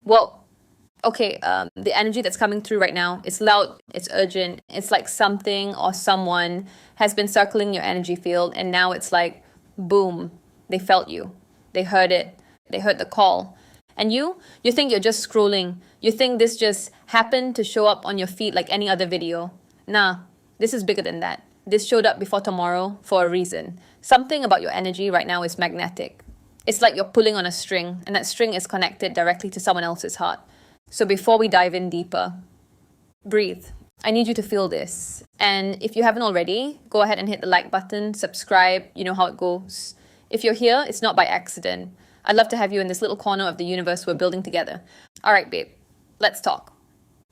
Well, okay, the energy that's coming through right now, it's loud, it's urgent, it's like something or someone has been circling your energy field, and now it's like, boom, they felt you. They heard it. They heard the call. And you think you're just scrolling. You think this just happened to show up on your feed like any other video. Nah, this is bigger than that. This showed up before tomorrow for a reason. Something about your energy right now is magnetic. It's like you're pulling on a string, and that string is connected directly to someone else's heart. So before we dive in deeper, breathe. I need you to feel this. And if you haven't already, go ahead and hit the like button, subscribe, you know how it goes. If you're here, it's not by accident. I'd love to have you in this little corner of the universe we're building together. All right, babe, let's talk.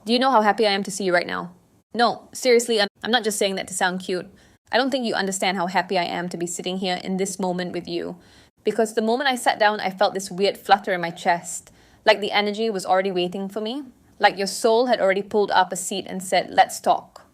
Do you know how happy I am to see you right now? No, seriously, I'm not just saying that to sound cute. I don't think you understand how happy I am to be sitting here in this moment with you. Because the moment I sat down, I felt this weird flutter in my chest. Like the energy was already waiting for me. Like your soul had already pulled up a seat and said, let's talk.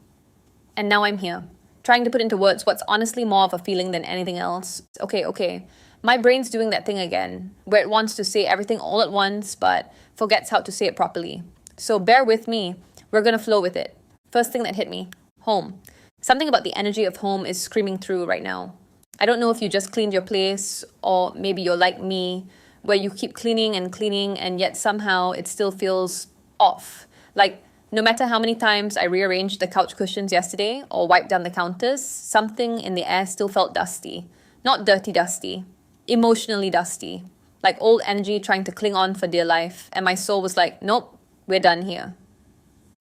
And now I'm here, trying to put into words what's honestly more of a feeling than anything else. Okay. My brain's doing that thing again, where it wants to say everything all at once, but forgets how to say it properly. So bear with me. We're gonna flow with it. First thing that hit me, home. Something about the energy of home is screaming through right now. I don't know if you just cleaned your place, or maybe you're like me, where you keep cleaning, and yet somehow it still feels off. Like, no matter how many times I rearranged the couch cushions yesterday or wiped down the counters, something in the air still felt dusty. Not dirty dusty, emotionally dusty. Like old energy trying to cling on for dear life. And my soul was like, nope, we're done here.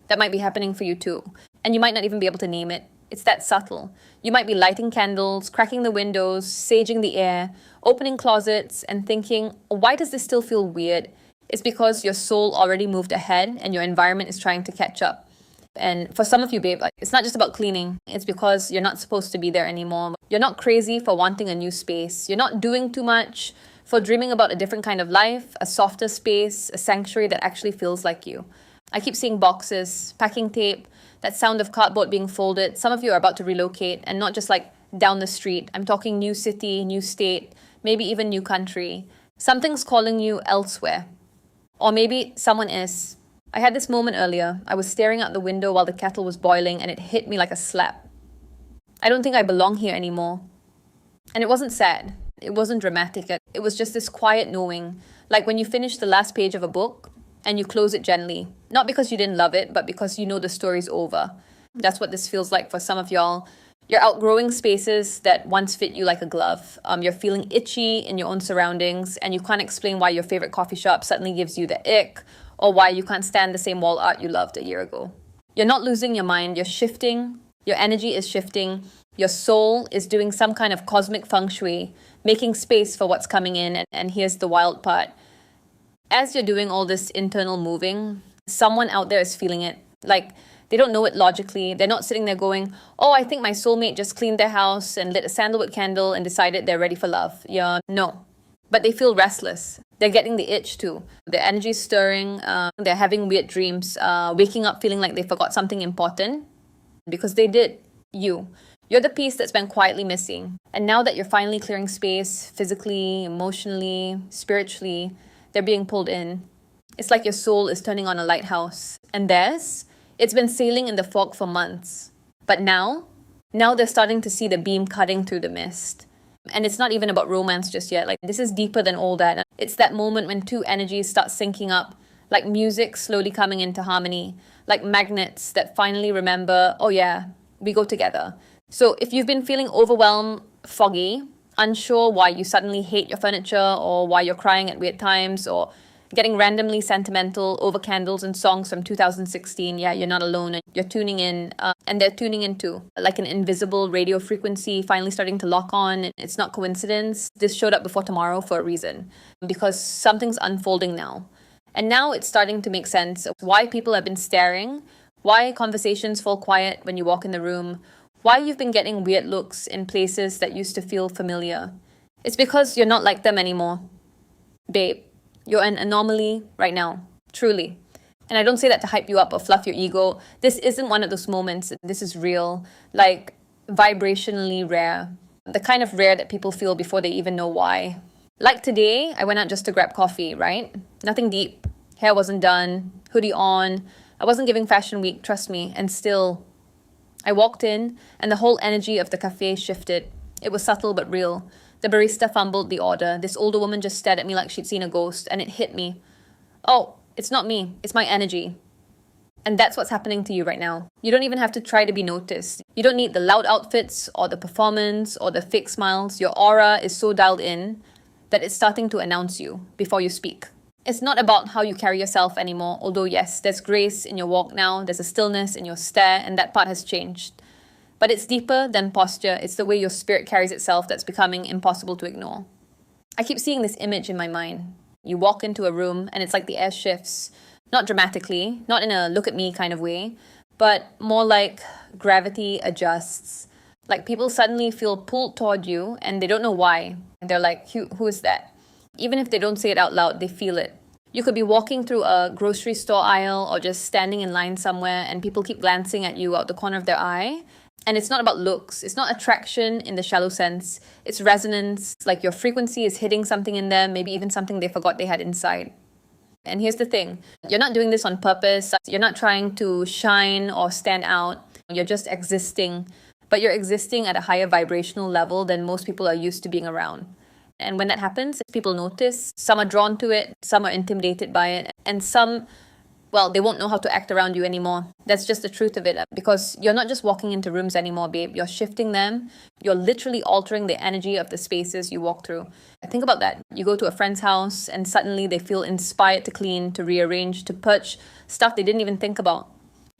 That might be happening for you too. And you might not even be able to name it. It's that subtle. You might be lighting candles, cracking the windows, saging the air, opening closets, and thinking, why does this still feel weird? It's because your soul already moved ahead and your environment is trying to catch up. And for some of you, babe, like, it's not just about cleaning. It's because you're not supposed to be there anymore. You're not crazy for wanting a new space. You're not doing too much for dreaming about a different kind of life, a softer space, a sanctuary that actually feels like you. I keep seeing boxes, packing tape, that sound of cardboard being folded. Some of you are about to relocate, and not just like down the street. I'm talking new city, new state, maybe even new country. Something's calling you elsewhere. Or maybe someone is. I had this moment earlier. I was staring out the window while the kettle was boiling, and it hit me like a slap. I don't think I belong here anymore. And it wasn't sad. It wasn't dramatic. It was just this quiet knowing. Like when you finish the last page of a book and you close it gently. Not because you didn't love it, but because you know the story's over. That's what this feels like for some of y'all. You're outgrowing spaces that once fit you like a glove. You're feeling itchy in your own surroundings, and you can't explain why your favorite coffee shop suddenly gives you the ick, or why you can't stand the same wall art you loved a year ago. You're not losing your mind, you're shifting, your energy is shifting, your soul is doing some kind of cosmic feng shui, making space for what's coming in, and here's the wild part. As you're doing all this internal moving, someone out there is feeling it. Like, they don't know it logically. They're not sitting there going, oh, I think my soulmate just cleaned their house and lit a sandalwood candle and decided they're ready for love. Yeah, no. But they feel restless. They're getting the itch too. Their energy's stirring. They're having weird dreams, waking up feeling like they forgot something important. Because they did. You're the piece that's been quietly missing. And now that you're finally clearing space, physically, emotionally, spiritually, they're being pulled in. It's like your soul is turning on a lighthouse. And theirs? It's been sailing in the fog for months. But now they're starting to see the beam cutting through the mist. And it's not even about romance just yet. Like, this is deeper than all that. It's that moment when two energies start syncing up, like music slowly coming into harmony, like magnets that finally remember, oh yeah, we go together. So if you've been feeling overwhelmed, foggy, unsure why you suddenly hate your furniture, or why you're crying at weird times, or getting randomly sentimental over candles and songs from 2016, yeah, you're not alone. You're tuning in, and they're tuning in too. Like an invisible radio frequency finally starting to lock on. It's not coincidence. This showed up before tomorrow for a reason, because something's unfolding now. And now it's starting to make sense of why people have been staring, why conversations fall quiet when you walk in the room, why you've been getting weird looks in places that used to feel familiar. It's because you're not like them anymore. Babe, you're an anomaly right now, truly. And I don't say that to hype you up or fluff your ego. This isn't one of those moments. This is real, like vibrationally rare. The kind of rare that people feel before they even know why. Like today, I went out just to grab coffee, right? Nothing deep. Hair wasn't done, hoodie on. I wasn't giving fashion week, trust me. And still, I walked in and the whole energy of the cafe shifted. It was subtle but real. The barista fumbled the order. This older woman just stared at me like she'd seen a ghost, and it hit me. Oh, it's not me, it's my energy. And that's what's happening to you right now. You don't even have to try to be noticed. You don't need the loud outfits or the performance or the fake smiles. Your aura is so dialed in that it's starting to announce you before you speak. It's not about how you carry yourself anymore, although yes, there's grace in your walk now, there's a stillness in your stare, and that part has changed. But it's deeper than posture. It's the way your spirit carries itself that's becoming impossible to ignore. I keep seeing this image in my mind. You walk into a room and it's like the air shifts. Not dramatically, not in a look at me kind of way, but more like gravity adjusts. Like people suddenly feel pulled toward you and they don't know why. And they're like, who is that? Even if they don't say it out loud, they feel it. You could be walking through a grocery store aisle or just standing in line somewhere and people keep glancing at you out the corner of their eye. And it's not about looks. It's not attraction in the shallow sense. It's resonance, like your frequency is hitting something in them, maybe even something they forgot they had inside. And here's the thing. You're not doing this on purpose. You're not trying to shine or stand out. You're just existing. But you're existing at a higher vibrational level than most people are used to being around. And when that happens, people notice. Some are drawn to it. Some are intimidated by it. And some, well, they won't know how to act around you anymore. That's just the truth of it. Because you're not just walking into rooms anymore, babe. You're shifting them. You're literally altering the energy of the spaces you walk through. Think about that. You go to a friend's house and suddenly they feel inspired to clean, to rearrange, to purge stuff they didn't even think about.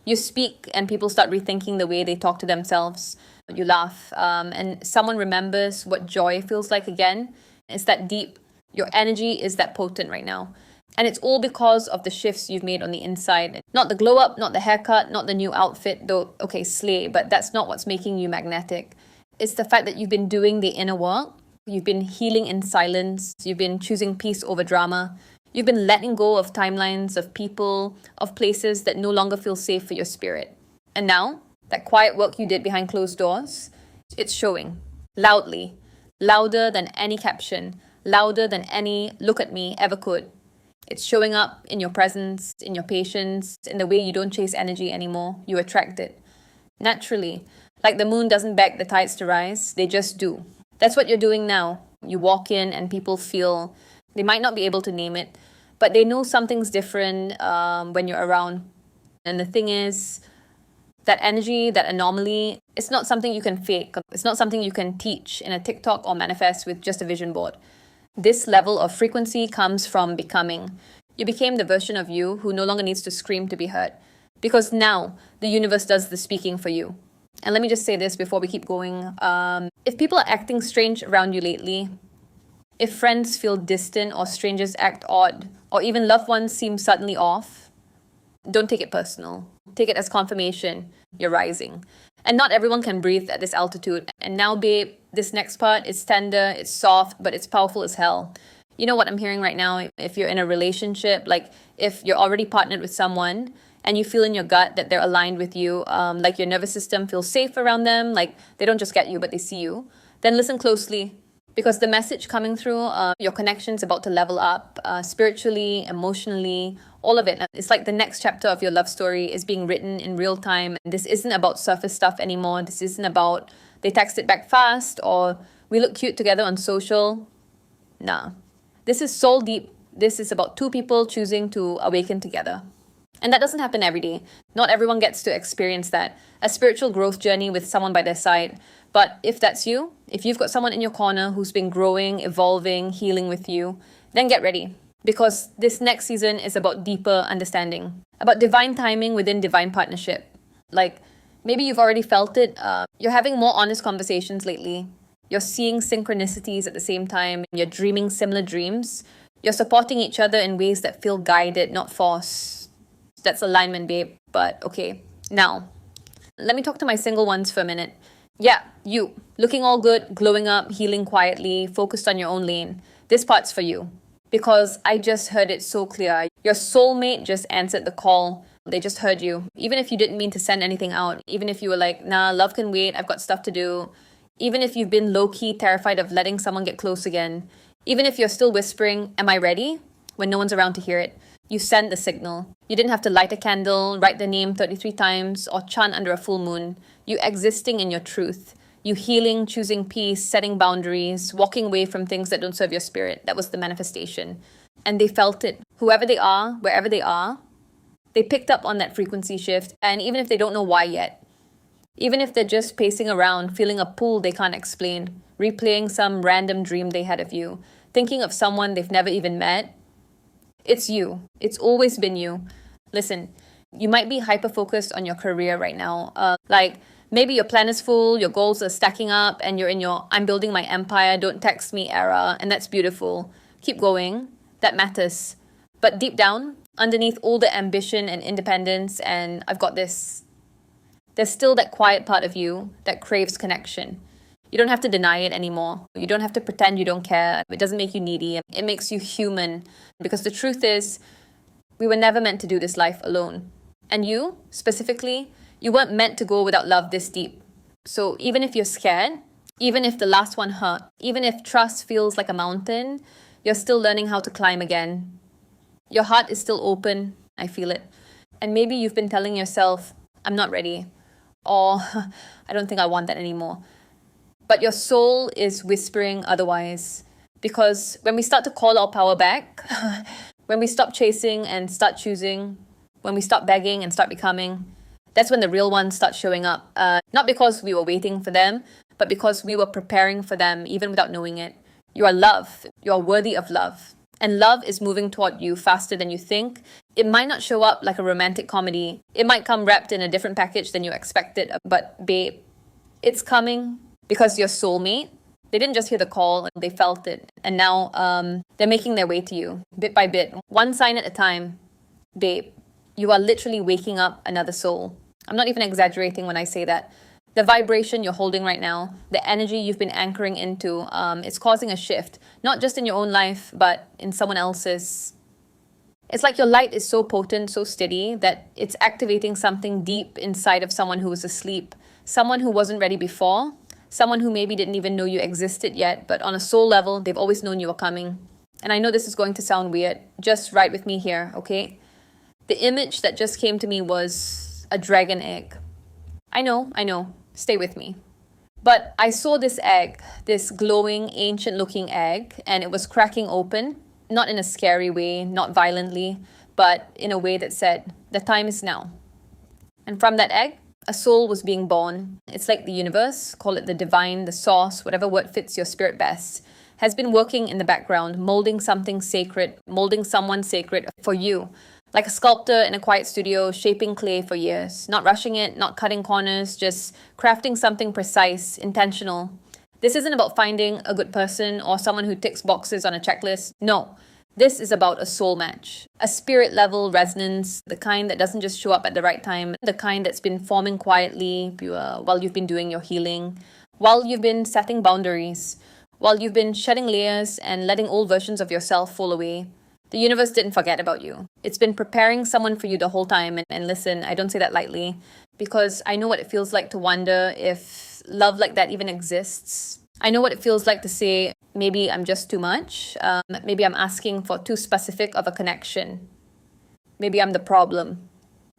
You speak and people start rethinking the way they talk to themselves. You laugh and someone remembers what joy feels like again. It's that deep. Your energy is that potent right now. And it's all because of the shifts you've made on the inside. Not the glow up, not the haircut, not the new outfit, though, okay, slay, but that's not what's making you magnetic. It's the fact that you've been doing the inner work. You've been healing in silence. You've been choosing peace over drama. You've been letting go of timelines, of people, of places that no longer feel safe for your spirit. And now, that quiet work you did behind closed doors, it's showing. Loudly. Louder than any caption. Louder than any look at me ever could. It's showing up in your presence, in your patience, in the way you don't chase energy anymore. You attract it. Naturally. Like the moon doesn't beg the tides to rise, they just do. That's what you're doing now. You walk in and people feel, they might not be able to name it, but they know something's different when you're around. And the thing is, that energy, that anomaly, it's not something you can fake. It's not something you can teach in a TikTok or manifest with just a vision board. This level of frequency comes from becoming. You became the version of you who no longer needs to scream to be heard. Because now, the universe does the speaking for you. And let me just say this before we keep going. If people are acting strange around you lately, if friends feel distant or strangers act odd, or even loved ones seem suddenly off, don't take it personal. Take it as confirmation you're rising. And not everyone can breathe at this altitude. And now, babe, this next part is tender, it's soft, but it's powerful as hell. You know what I'm hearing right now? If you're in a relationship, like if you're already partnered with someone and you feel in your gut that they're aligned with you, like your nervous system feels safe around them, like they don't just get you, but they see you, then listen closely. Because the message coming through, your connection's about to level up spiritually, emotionally, all of it. It's like the next chapter of your love story is being written in real time. This isn't about surface stuff anymore. This isn't about they texted back fast or we look cute together on social. Nah. This is soul deep. This is about two people choosing to awaken together. And that doesn't happen every day. Not everyone gets to experience that. A spiritual growth journey with someone by their side. But if that's you, if you've got someone in your corner who's been growing, evolving, healing with you, then get ready. Because this next season is about deeper understanding. About divine timing within divine partnership. Like, maybe you've already felt it. You're having more honest conversations lately. You're seeing synchronicities at the same time. You're dreaming similar dreams. You're supporting each other in ways that feel guided, not forced. That's alignment, babe. But okay, now, let me talk to my single ones for a minute. Yeah, you. Looking all good, glowing up, healing quietly, focused on your own lane. This part's for you. Because I just heard it so clear. Your soulmate just answered the call. They just heard you. Even if you didn't mean to send anything out. Even if you were like, nah, love can wait, I've got stuff to do. Even if you've been low-key terrified of letting someone get close again. Even if you're still whispering, am I ready? When no one's around to hear it. You sent the signal. You didn't have to light a candle, write their name 33 times, or chant under a full moon. You existing in your truth. You healing, choosing peace, setting boundaries, walking away from things that don't serve your spirit. That was the manifestation. And they felt it. Whoever they are, wherever they are, they picked up on that frequency shift. And even if they don't know why yet, even if they're just pacing around, feeling a pull they can't explain, replaying some random dream they had of you, thinking of someone they've never even met, it's you. It's always been you. Listen, you might be hyper-focused on your career right now. Maybe your plan is full, your goals are stacking up, and you're in your I'm building my empire, don't text me era, and that's beautiful. Keep going. That matters. But deep down, underneath all the ambition and independence and I've got this, there's still that quiet part of you that craves connection. You don't have to deny it anymore. You don't have to pretend you don't care. It doesn't make you needy. It makes you human. Because the truth is, we were never meant to do this life alone. And you, specifically, you weren't meant to go without love this deep. So even if you're scared, even if the last one hurt, even if trust feels like a mountain, you're still learning how to climb again. Your heart is still open. I feel it. And maybe you've been telling yourself, I'm not ready. Or I don't think I want that anymore. But your soul is whispering otherwise. Because when we start to call our power back, when we stop chasing and start choosing, when we stop begging and start becoming, that's when the real ones start showing up. Not because we were waiting for them, but because we were preparing for them even without knowing it. You are love. You are worthy of love. And love is moving toward you faster than you think. It might not show up like a romantic comedy. It might come wrapped in a different package than you expected. But babe, it's coming because your soulmate, they didn't just hear the call, they felt it. And now they're making their way to you, bit by bit, one sign at a time. Babe, you are literally waking up another soul. I'm not even exaggerating when I say that. The vibration you're holding right now, the energy you've been anchoring into, it's causing a shift, not just in your own life, but in someone else's. It's like your light is so potent, so steady, that it's activating something deep inside of someone who was asleep, someone who wasn't ready before, someone who maybe didn't even know you existed yet, but on a soul level, they've always known you were coming. And I know this is going to sound weird. Just ride with me here, okay? The image that just came to me was a dragon egg. I know. Stay with me. But I saw this egg, this glowing, ancient-looking egg, and it was cracking open, not in a scary way, not violently, but in a way that said, the time is now. And from that egg, a soul was being born. It's like the universe, call it the divine, the source, whatever word fits your spirit best, has been working in the background, molding something sacred, molding someone sacred for you. Like a sculptor in a quiet studio, shaping clay for years. Not rushing it, not cutting corners, just crafting something precise, intentional. This isn't about finding a good person or someone who ticks boxes on a checklist. No, this is about a soul match. A spirit level resonance, the kind that doesn't just show up at the right time, the kind that's been forming quietly while you've been doing your healing, while you've been setting boundaries, while you've been shedding layers and letting old versions of yourself fall away. The universe didn't forget about you. It's been preparing someone for you the whole time. And listen, I don't say that lightly because I know what it feels like to wonder if love like that even exists. I know what it feels like to say, maybe I'm just too much. Maybe I'm asking for too specific of a connection. Maybe I'm the problem.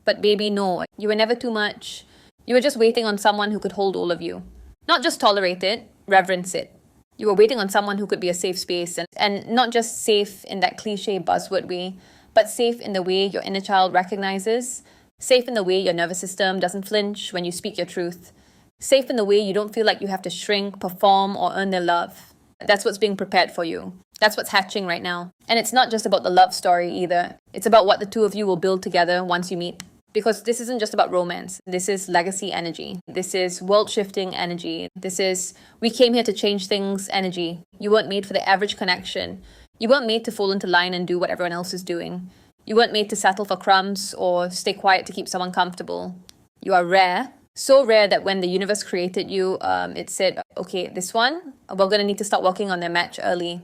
But baby, no, you were never too much. You were just waiting on someone who could hold all of you. Not just tolerate it, reverence it. You were waiting on someone who could be a safe space and not just safe in that cliche buzzword way, but safe in the way your inner child recognizes, safe in the way your nervous system doesn't flinch when you speak your truth, safe in the way you don't feel like you have to shrink, perform, or earn their love. That's what's being prepared for you. That's what's hatching right now. And it's not just about the love story either. It's about what the two of you will build together once you meet. Because this isn't just about romance. This is legacy energy. This is world-shifting energy. This is, we came here to change things energy. You weren't made for the average connection. You weren't made to fall into line and do what everyone else is doing. You weren't made to settle for crumbs or stay quiet to keep someone comfortable. You are rare. So rare that when the universe created you, it said, okay, this one, we're going to need to start working on their match early.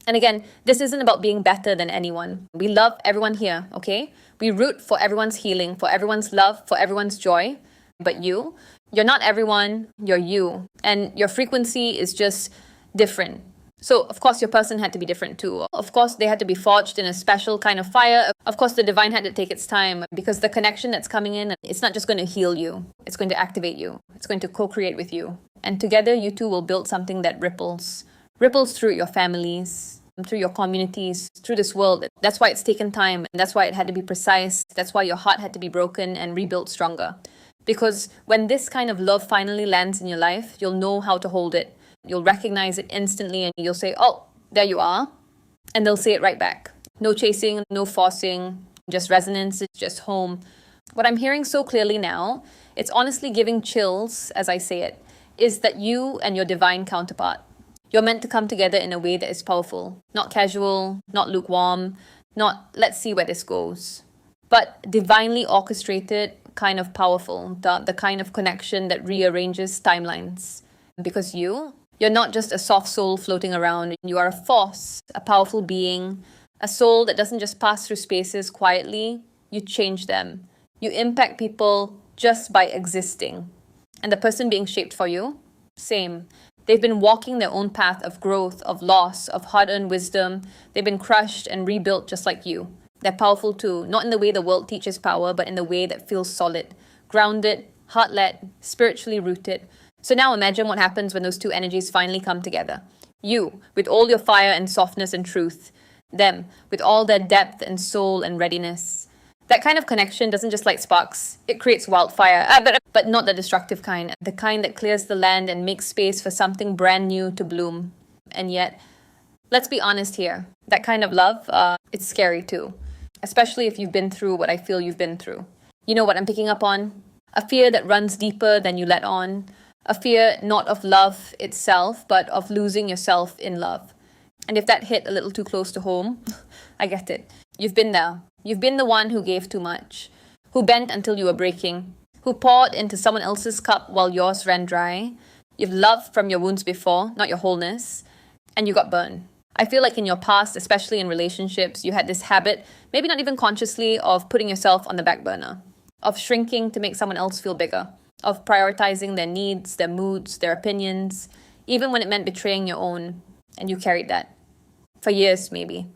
And again, this isn't about being better than anyone. We love everyone here, okay? We root for everyone's healing, for everyone's love, for everyone's joy. But you're not everyone, you're you. And your frequency is just different. So, of course, your person had to be different too. Of course, they had to be forged in a special kind of fire. Of course, the divine had to take its time because the connection that's coming in, it's not just going to heal you, it's going to activate you, it's going to co create with you. And together, you two will build something that ripples through your families, through your communities, through this world. That's why it's taken time. And that's why it had to be precise. That's why your heart had to be broken and rebuilt stronger. Because when this kind of love finally lands in your life, you'll know how to hold it. You'll recognize it instantly and you'll say, oh, there you are. And they'll say it right back. No chasing, no forcing, just resonance, it's just home. What I'm hearing so clearly now, it's honestly giving chills as I say it, is that you and your divine counterpart, you're meant to come together in a way that is powerful, not casual, not lukewarm, not let's see where this goes, but divinely orchestrated, kind of powerful, the kind of connection that rearranges timelines. Because you're not just a soft soul floating around, you are a force, a powerful being, a soul that doesn't just pass through spaces quietly, you change them. You impact people just by existing. And the person being shaped for you, same. They've been walking their own path of growth, of loss, of hard-earned wisdom. They've been crushed and rebuilt just like you. They're powerful too, not in the way the world teaches power, but in the way that feels solid, grounded, heart-led, spiritually rooted. So now imagine what happens when those two energies finally come together. You, with all your fire and softness and truth. Them, with all their depth and soul and readiness. That kind of connection doesn't just light sparks. It creates wildfire, but not the destructive kind. The kind that clears the land and makes space for something brand new to bloom. And yet, let's be honest here. That kind of love, it's scary too. Especially if you've been through what I feel you've been through. You know what I'm picking up on? A fear that runs deeper than you let on. A fear not of love itself, but of losing yourself in love. And if that hit a little too close to home, I get it. You've been there. You've been the one who gave too much, who bent until you were breaking, who poured into someone else's cup while yours ran dry. You've loved from your wounds before, not your wholeness, and you got burned. I feel like in your past, especially in relationships, you had this habit, maybe not even consciously, of putting yourself on the back burner, of shrinking to make someone else feel bigger, of prioritizing their needs, their moods, their opinions, even when it meant betraying your own. And you carried that. For years, maybe.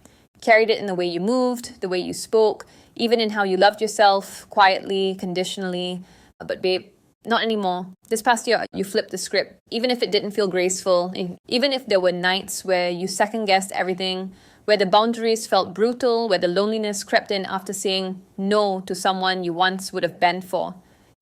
Carried it in the way you moved, the way you spoke, even in how you loved yourself, quietly, conditionally. But babe, not anymore. This past year, you flipped the script. Even if it didn't feel graceful, even if there were nights where you second-guessed everything, where the boundaries felt brutal, where the loneliness crept in after saying no to someone you once would have bent for,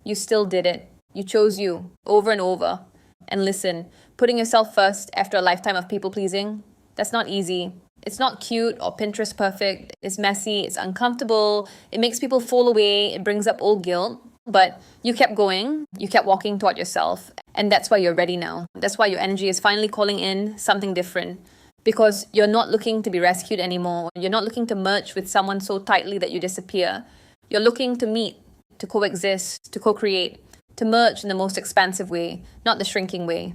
you still did it. You chose you, over and over. And listen, putting yourself first after a lifetime of people-pleasing, that's not easy. It's not cute or Pinterest perfect. It's messy, it's uncomfortable, it makes people fall away, it brings up old guilt. But you kept going, you kept walking toward yourself. And that's why you're ready now. That's why your energy is finally calling in something different. Because you're not looking to be rescued anymore. You're not looking to merge with someone so tightly that you disappear. You're looking to meet, to coexist, to co-create, to merge in the most expansive way, not the shrinking way.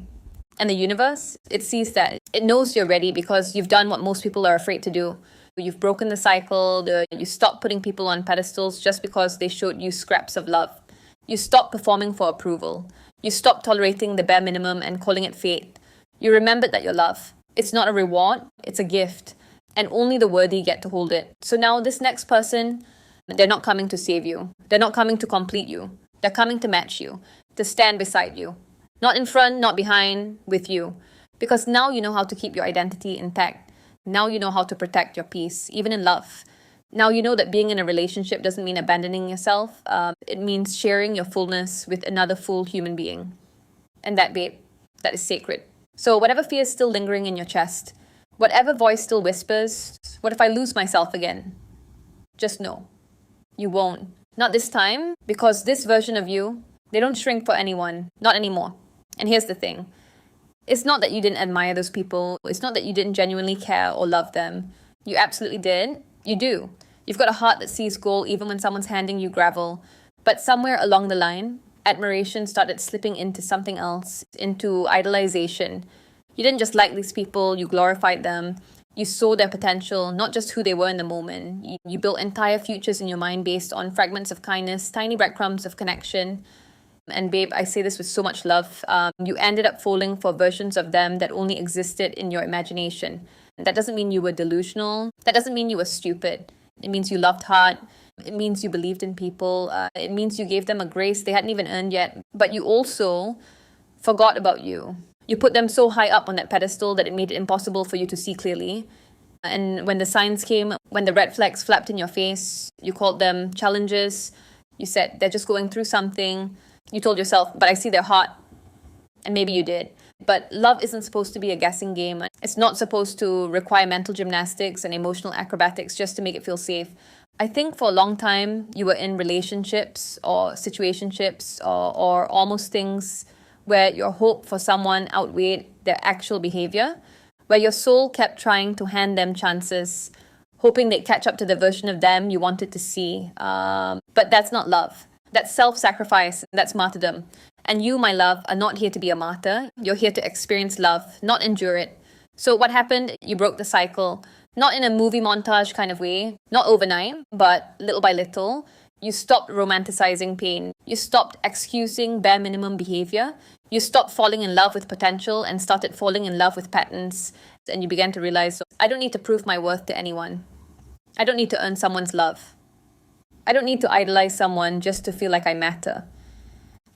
And the universe, it sees that. It knows you're ready because you've done what most people are afraid to do. You've broken the cycle. You stopped putting people on pedestals just because they showed you scraps of love. You stopped performing for approval. You stopped tolerating the bare minimum and calling it fate. You remembered that you're loved. It's not a reward, it's a gift. And only the worthy get to hold it. So now this next person, they're not coming to save you. They're not coming to complete you. They're coming to match you, to stand beside you. Not in front, not behind, with you. Because now you know how to keep your identity intact. Now you know how to protect your peace, even in love. Now you know that being in a relationship doesn't mean abandoning yourself. It means sharing your fullness with another full human being. And that, babe, that is sacred. So whatever fear is still lingering in your chest, whatever voice still whispers, what if I lose myself again? Just know, you won't. Not this time, because this version of you, they don't shrink for anyone, not anymore. And here's the thing. It's not that you didn't admire those people. It's not that you didn't genuinely care or love them. You absolutely did. You do. You've got a heart that sees gold even when someone's handing you gravel. But somewhere along the line, admiration started slipping into something else, into idolization. You didn't just like these people, you glorified them. You saw their potential, not just who they were in the moment. You built entire futures in your mind based on fragments of kindness, tiny breadcrumbs of connection. And babe, I say this with so much love. You ended up falling for versions of them that only existed in your imagination. That doesn't mean you were delusional. That doesn't mean you were stupid. It means you loved hard. It means you believed in people. It means you gave them a grace they hadn't even earned yet. But you also forgot about you. You put them so high up on that pedestal that it made it impossible for you to see clearly. And when the signs came, when the red flags flapped in your face, you called them challenges. You said they're just going through something. You told yourself, but I see their heart. And maybe you did. But love isn't supposed to be a guessing game. It's not supposed to require mental gymnastics and emotional acrobatics just to make it feel safe. I think for a long time, you were in relationships or situationships or almost things where your hope for someone outweighed their actual behavior, where your soul kept trying to hand them chances, hoping they'd catch up to the version of them you wanted to see. But that's not love. That's self-sacrifice. That's martyrdom. And you, my love, are not here to be a martyr. You're here to experience love, not endure it. So what happened? You broke the cycle. Not in a movie montage kind of way, not overnight, but little by little. You stopped romanticizing pain. You stopped excusing bare minimum behavior. You stopped falling in love with potential and started falling in love with patterns. And you began to realize, I don't need to prove my worth to anyone. I don't need to earn someone's love. I don't need to idolize someone just to feel like I matter.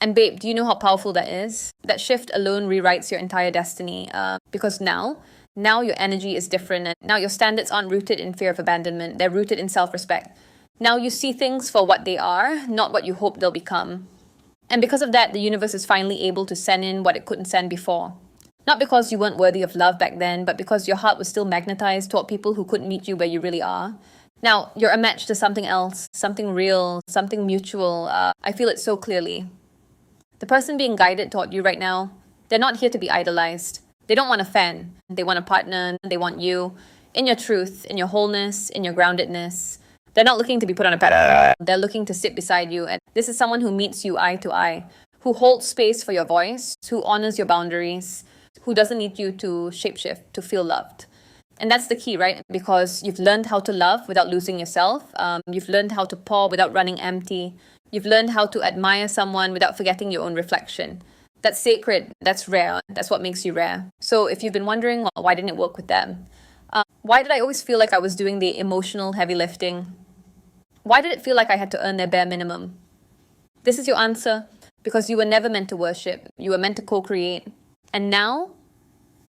And babe, do you know how powerful that is? That shift alone rewrites your entire destiny. Because now your energy is different. And now your standards aren't rooted in fear of abandonment. They're rooted in self-respect. Now you see things for what they are, not what you hope they'll become. And because of that, the universe is finally able to send in what it couldn't send before. Not because you weren't worthy of love back then, but because your heart was still magnetized toward people who couldn't meet you where you really are. Now, you're a match to something else, something real, something mutual. I feel it so clearly. The person being guided toward you right now, they're not here to be idolized. They don't want a fan. They want a partner. They want you in your truth, in your wholeness, in your groundedness. They're not looking to be put on a pedestal. They're looking to sit beside you. And this is someone who meets you eye to eye, who holds space for your voice, who honors your boundaries, who doesn't need you to shapeshift, to feel loved. And that's the key, right? Because you've learned how to love without losing yourself. You've learned how to pour without running empty. You've learned how to admire someone without forgetting your own reflection. That's sacred. That's rare. That's what makes you rare. So if you've been wondering, well, why didn't it work with them? Why did I always feel like I was doing the emotional heavy lifting? Why did it feel like I had to earn their bare minimum? This is your answer. Because you were never meant to worship. You were meant to co-create. And now,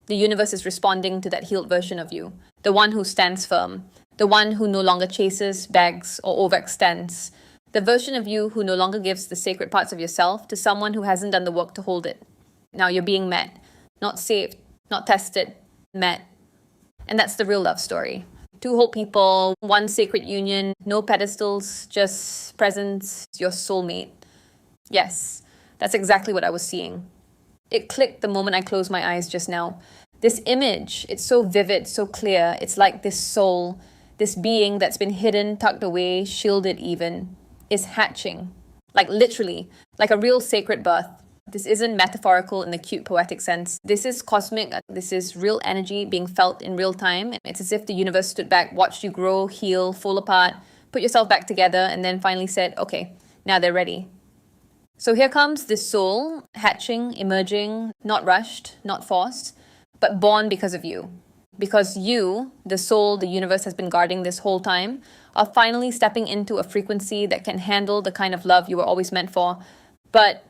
the universe is responding to that healed version of you. The one who stands firm. The one who no longer chases, begs, or overextends. The version of you who no longer gives the sacred parts of yourself to someone who hasn't done the work to hold it. Now you're being met. Not saved. Not tested. Met. And that's the real love story. Two whole people, one sacred union, no pedestals, just presence, your soulmate. Yes, that's exactly what I was seeing. It clicked the moment I closed my eyes just now. This image, it's so vivid, so clear. It's like this soul, this being that's been hidden, tucked away, shielded even, is hatching. Like literally, like a real sacred birth. This isn't metaphorical in the cute poetic sense. This is cosmic. This is real energy being felt in real time. It's as if the universe stood back, watched you grow, heal, fall apart, put yourself back together, and then finally said, okay, now they're ready. So here comes this soul, hatching, emerging, not rushed, not forced, but born because of you. Because you, the soul the universe has been guarding this whole time, are finally stepping into a frequency that can handle the kind of love you were always meant for. But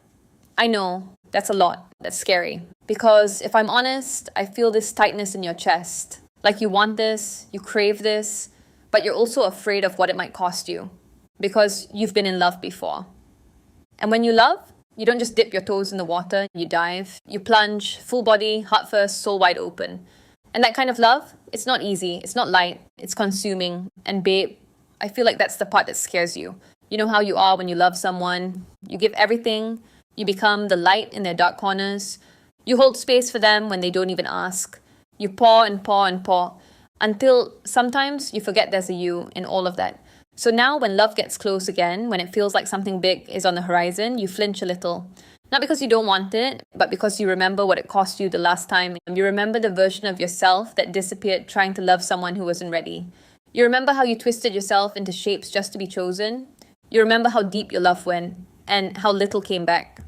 I know that's a lot. That's scary. Because if I'm honest, I feel this tightness in your chest. Like you want this, you crave this, but you're also afraid of what it might cost you. Because you've been in love before. And when you love, you don't just dip your toes in the water, you dive, you plunge, full body, heart first, soul wide open. And that kind of love, it's not easy, it's not light, it's consuming. And babe, I feel like that's the part that scares you. You know how you are when you love someone. You give everything, you become the light in their dark corners. You hold space for them when they don't even ask. You pour and pour and pour until sometimes you forget there's a you in all of that. So now when love gets close again, when it feels like something big is on the horizon, you flinch a little. Not because you don't want it, but because you remember what it cost you the last time. You remember the version of yourself that disappeared trying to love someone who wasn't ready. You remember how you twisted yourself into shapes just to be chosen. You remember how deep your love went and how little came back.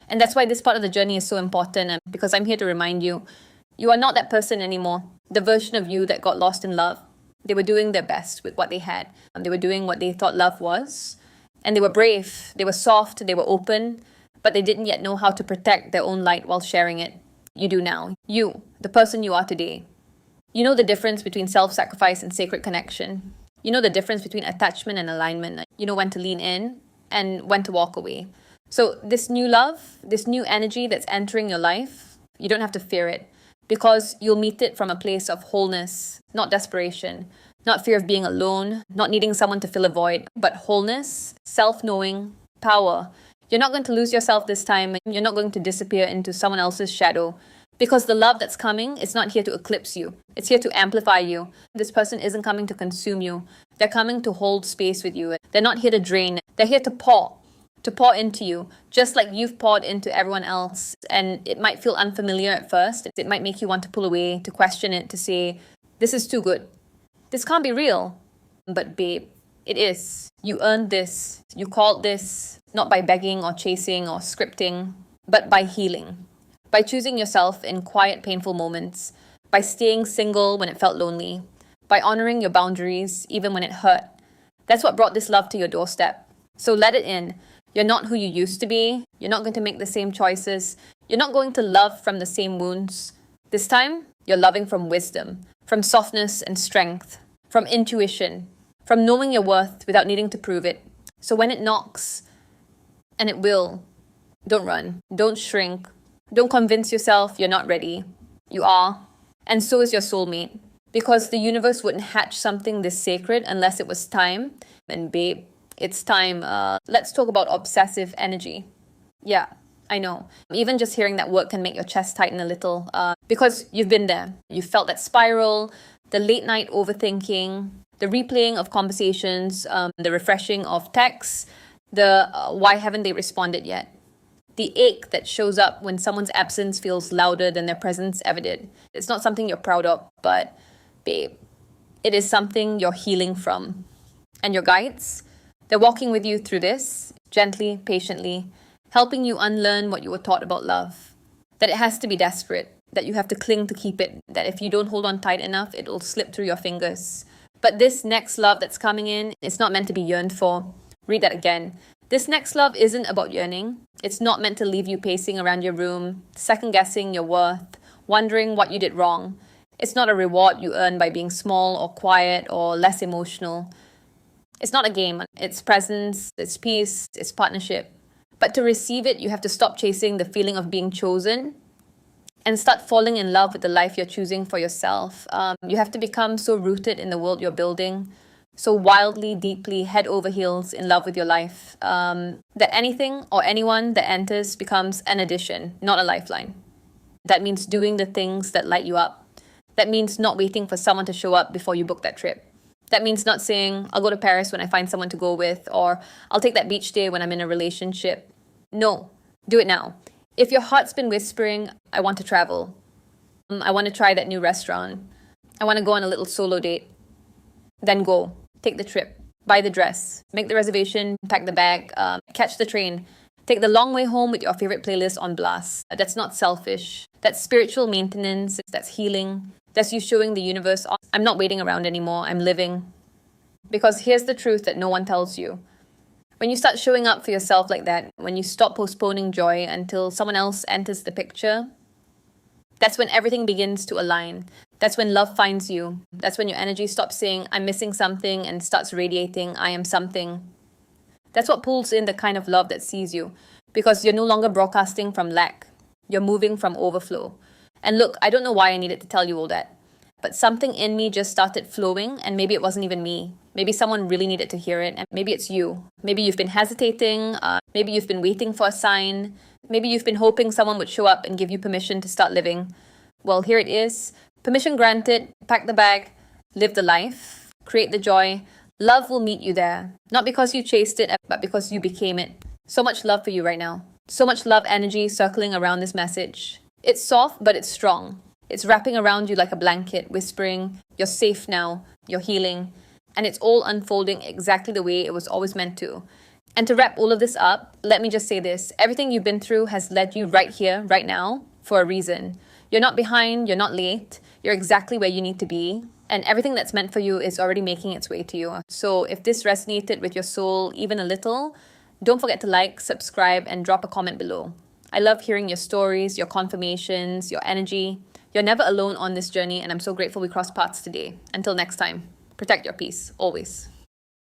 And that's why this part of the journey is so important, because I'm here to remind you, you are not that person anymore. The version of you that got lost in love. They were doing their best with what they had. They were doing what they thought love was. And they were brave, they were soft, they were open, but they didn't yet know how to protect their own light while sharing it. You do now. You, the person you are today. You know the difference between self-sacrifice and sacred connection. You know the difference between attachment and alignment. You know when to lean in and when to walk away. So this new love, this new energy that's entering your life, you don't have to fear it, because you'll meet it from a place of wholeness, not desperation, not fear of being alone, not needing someone to fill a void, but wholeness, self-knowing, power. You're not going to lose yourself this time. You're not going to disappear into someone else's shadow, because the love that's coming is not here to eclipse you. It's here to amplify you. This person isn't coming to consume you. They're coming to hold space with you. They're not here to drain. They're here to pour into you, just like you've poured into everyone else. And it might feel unfamiliar at first. It might make you want to pull away, to question it, to say, this is too good. This can't be real. But babe, it is. You earned this. You called this, not by begging or chasing or scripting, but by healing. By choosing yourself in quiet, painful moments. By staying single when it felt lonely. By honoring your boundaries, even when it hurt. That's what brought this love to your doorstep. So let it in. You're not who you used to be. You're not going to make the same choices. You're not going to love from the same wounds. This time, you're loving from wisdom, from softness and strength, from intuition, from knowing your worth without needing to prove it. So when it knocks, and it will, don't run, don't shrink, don't convince yourself you're not ready. You are, and so is your soulmate. Because the universe wouldn't hatch something this sacred unless it was time. And babe, it's time. Let's talk about obsessive energy. Yeah, I know. Even just hearing that word can make your chest tighten a little, because you've been there. You felt that spiral, the late night overthinking, the replaying of conversations, the refreshing of texts, the why haven't they responded yet? The ache that shows up when someone's absence feels louder than their presence ever did. It's not something you're proud of, but babe, it is something you're healing from. And your guides, they're walking with you through this, gently, patiently, helping you unlearn what you were taught about love. That it has to be desperate, that you have to cling to keep it, that if you don't hold on tight enough, it'll slip through your fingers. But this next love that's coming in, it's not meant to be yearned for. Read that again. This next love isn't about yearning. It's not meant to leave you pacing around your room, second-guessing your worth, wondering what you did wrong. It's not a reward you earn by being small or quiet or less emotional. It's not a game. It's presence, it's peace, it's partnership. But to receive it, you have to stop chasing the feeling of being chosen and start falling in love with the life you're choosing for yourself. You have to become so rooted in the world you're building, so wildly, deeply, head over heels in love with your life, that anything or anyone that enters becomes an addition, not a lifeline. That means doing the things that light you up. That means not waiting for someone to show up before you book that trip. That means not saying, I'll go to Paris when I find someone to go with, or I'll take that beach day when I'm in a relationship. No, do it now. If your heart's been whispering, I want to travel. I want to try that new restaurant. I want to go on a little solo date. Then go. Take the trip. Buy the dress. Make the reservation. Pack the bag. Catch the train. Take the long way home with your favorite playlist on blast. That's not selfish. That's spiritual maintenance. That's healing. That's you showing the universe, I'm not waiting around anymore. I'm living. Because here's the truth that no one tells you. When you start showing up for yourself like that, when you stop postponing joy until someone else enters the picture, that's when everything begins to align. That's when love finds you. That's when your energy stops saying, I'm missing something, and starts radiating, I am something. That's what pulls in the kind of love that sees you. Because you're no longer broadcasting from lack. You're moving from overflow. And look, I don't know why I needed to tell you all that. But something in me just started flowing, and maybe it wasn't even me. Maybe someone really needed to hear it, and maybe it's you. Maybe you've been hesitating, maybe you've been waiting for a sign, maybe you've been hoping someone would show up and give you permission to start living. Well, here it is. Permission granted, pack the bag, live the life, create the joy. Love will meet you there. Not because you chased it, but because you became it. So much love for you right now. So much love energy circling around this message. It's soft, but it's strong. It's wrapping around you like a blanket, whispering, you're safe now, you're healing, and it's all unfolding exactly the way it was always meant to. And to wrap all of this up, let me just say this. Everything you've been through has led you right here, right now, for a reason. You're not behind, you're not late, you're exactly where you need to be. And everything that's meant for you is already making its way to you. So if this resonated with your soul even a little, don't forget to like, subscribe, and drop a comment below. I love hearing your stories, your confirmations, your energy. You're never alone on this journey, and I'm so grateful we crossed paths today. Until next time, protect your peace, always.